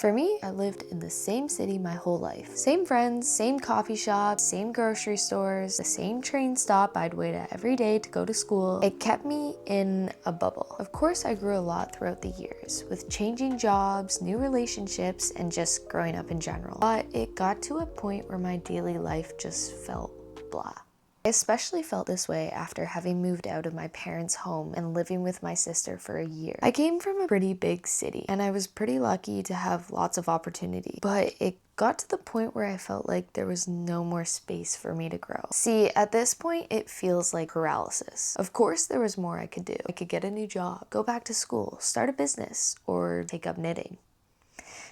For me, I lived in the same city my whole life. Same friends, same coffee shops, same grocery stores, the same train stop I'd wait at every day to go to school. It kept me in a bubble. Of course, I grew a lot throughout the years, with changing jobs, new relationships, and just growing up in general. But it got to a point where my daily life just felt blah. I especially felt this way after having moved out of my parents' home and living with my sister for a year. I came from a pretty big city and I was pretty lucky to have lots of opportunity, but it got to the point where I felt like there was no more space for me to grow. See, at this point, it feels like paralysis. Of course, there was more I could do. I could get a new job, go back to school, start a business, or take up knitting.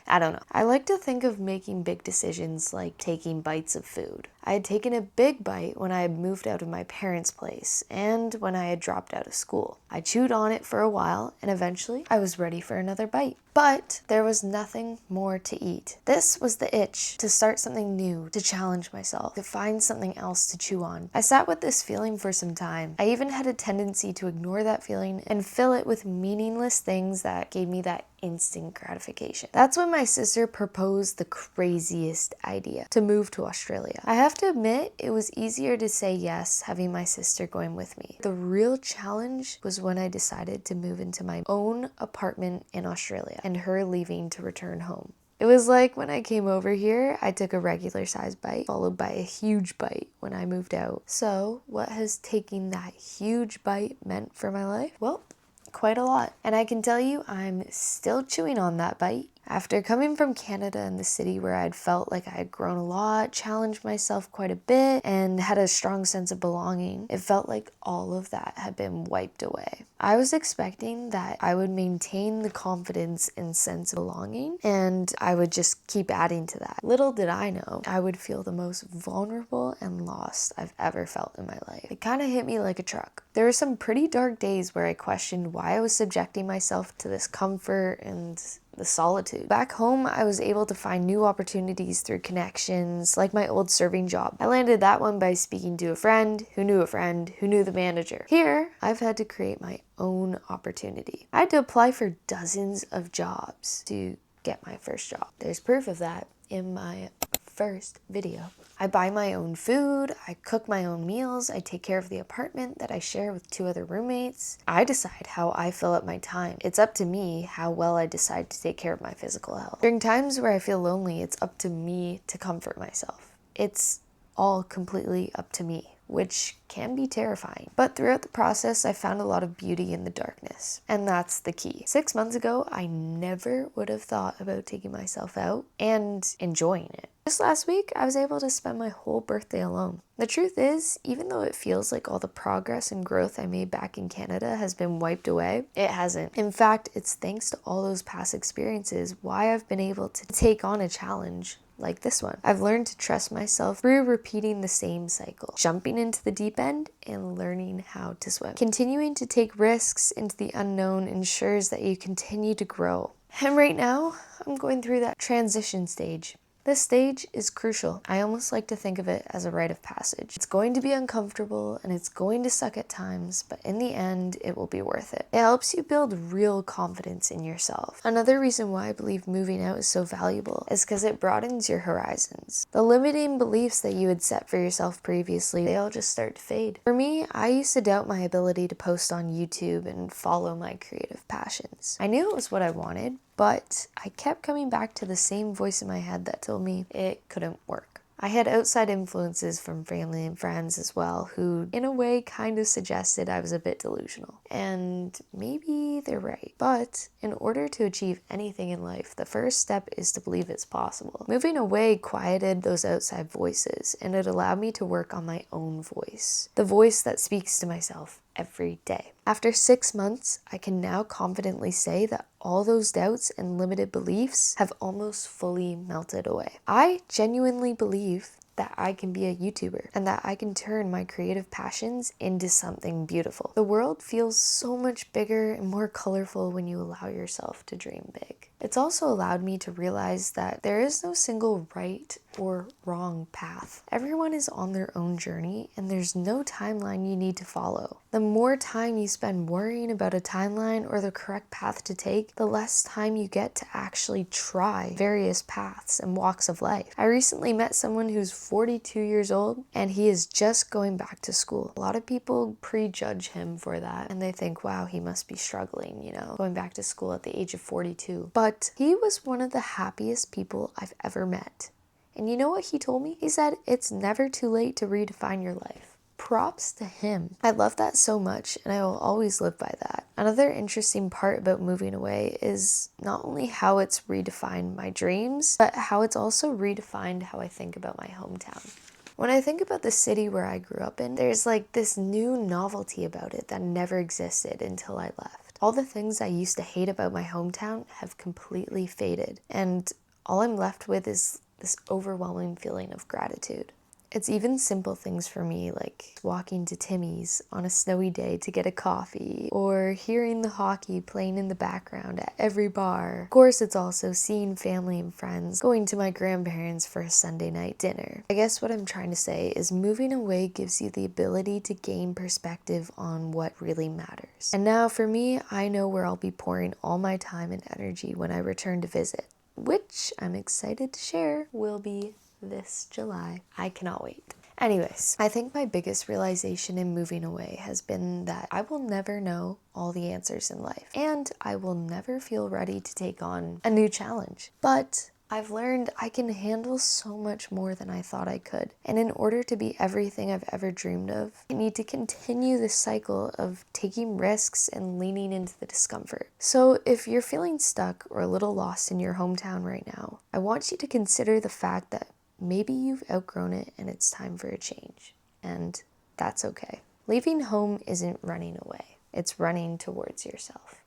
I don't know. I like to think of making big decisions like taking bites of food. I had taken a big bite when I had moved out of my parents' place and when I had dropped out of school. I chewed on it for a while and eventually I was ready for another bite. But there was nothing more to eat. This was the itch to start something new, to challenge myself, to find something else to chew on. I sat with this feeling for some time. I even had a tendency to ignore that feeling and fill it with meaningless things that gave me that instant gratification. That's when my sister proposed the craziest idea, to move to Australia. I have to admit, it was easier to say yes having my sister going with me. The real challenge was when I decided to move into my own apartment in Australia and her leaving to return home. It was like when I came over here, I took a regular size bite, followed by a huge bite when I moved out. So what has taking that huge bite meant for my life? Well, quite a lot. And I can tell you, I'm still chewing on that bite. After coming from Canada and the city where I'd felt like I had grown a lot, challenged myself quite a bit, and had a strong sense of belonging, it felt like all of that had been wiped away. I was expecting that I would maintain the confidence and sense of belonging, and I would just keep adding to that. Little did I know, I would feel the most vulnerable and lost I've ever felt in my life. It kind of hit me like a truck. There were some pretty dark days where I questioned why I was subjecting myself to this comfort and the solitude. Back home, I was able to find new opportunities through connections, like my old serving job. I landed that one by speaking to a friend who knew the manager. Here, I've had to create my own opportunity. I had to apply for dozens of jobs to get my first job. There's proof of that in my first video. I buy my own food, I cook my own meals, I take care of the apartment that I share with 2 other roommates. I decide how I fill up my time. It's up to me how well I decide to take care of my physical health. During times where I feel lonely, it's up to me to comfort myself. It's all completely up to me, which can be terrifying. But throughout the process, I found a lot of beauty in the darkness. And that's the key. 6 months ago, I never would have thought about taking myself out and enjoying it. Just last week, I was able to spend my whole birthday alone. The truth is, even though it feels like all the progress and growth I made back in Canada has been wiped away, it hasn't. In fact, it's thanks to all those past experiences why I've been able to take on a challenge like this one. I've learned to trust myself through repeating the same cycle, jumping into the deep end and learning how to swim. Continuing to take risks into the unknown ensures that you continue to grow. And right now, I'm going through that transition stage. This stage is crucial. I almost like to think of it as a rite of passage. It's going to be uncomfortable and it's going to suck at times, but in the end, it will be worth it. It helps you build real confidence in yourself. Another reason why I believe moving out is so valuable is because it broadens your horizons. The limiting beliefs that you had set for yourself previously, they all just start to fade. For me, I used to doubt my ability to post on YouTube and follow my creative passions. I knew it was what I wanted, but I kept coming back to the same voice in my head that told me it couldn't work. I had outside influences from family and friends as well, who in a way kind of suggested I was a bit delusional. And maybe they're right. But in order to achieve anything in life, the first step is to believe it's possible. Moving away quieted those outside voices, and it allowed me to work on my own voice. The voice that speaks to myself every day. After 6 months, I can now confidently say that all those doubts and limited beliefs have almost fully melted away. I genuinely believe that I can be a YouTuber and that I can turn my creative passions into something beautiful. The world feels so much bigger and more colorful when you allow yourself to dream big. It's also allowed me to realize that there is no single right or wrong path. Everyone is on their own journey and there's no timeline you need to follow. The more time you spend worrying about a timeline or the correct path to take, the less time you get to actually try various paths and walks of life. I recently met someone who's 42 years old and he is just going back to school. A lot of people prejudge him for that and they think, wow, he must be struggling, going back to school at the age of 42. But he was one of the happiest people I've ever met. And you know what he told me? He said, it's never too late to redefine your life. Props to him. I love that so much and I will always live by that. Another interesting part about moving away is not only how it's redefined my dreams, but how it's also redefined how I think about my hometown. When I think about the city where I grew up in, there's like this new novelty about it that never existed until I left. All the things I used to hate about my hometown have completely faded, and all I'm left with is this overwhelming feeling of gratitude. It's even simple things for me, like walking to Timmy's on a snowy day to get a coffee, or hearing the hockey playing in the background at every bar. Of course, it's also seeing family and friends, going to my grandparents for a Sunday night dinner. I guess what I'm trying to say is moving away gives you the ability to gain perspective on what really matters. And now for me, I know where I'll be pouring all my time and energy when I return to visit, which I'm excited to share will be this July. I cannot wait. Anyways, I think my biggest realization in moving away has been that I will never know all the answers in life, and I will never feel ready to take on a new challenge. But I've learned I can handle so much more than I thought I could. And in order to be everything I've ever dreamed of, I need to continue this cycle of taking risks and leaning into the discomfort. So if you're feeling stuck or a little lost in your hometown right now, I want you to consider the fact that maybe you've outgrown it and it's time for a change. And that's okay. Leaving home isn't running away. It's running towards yourself.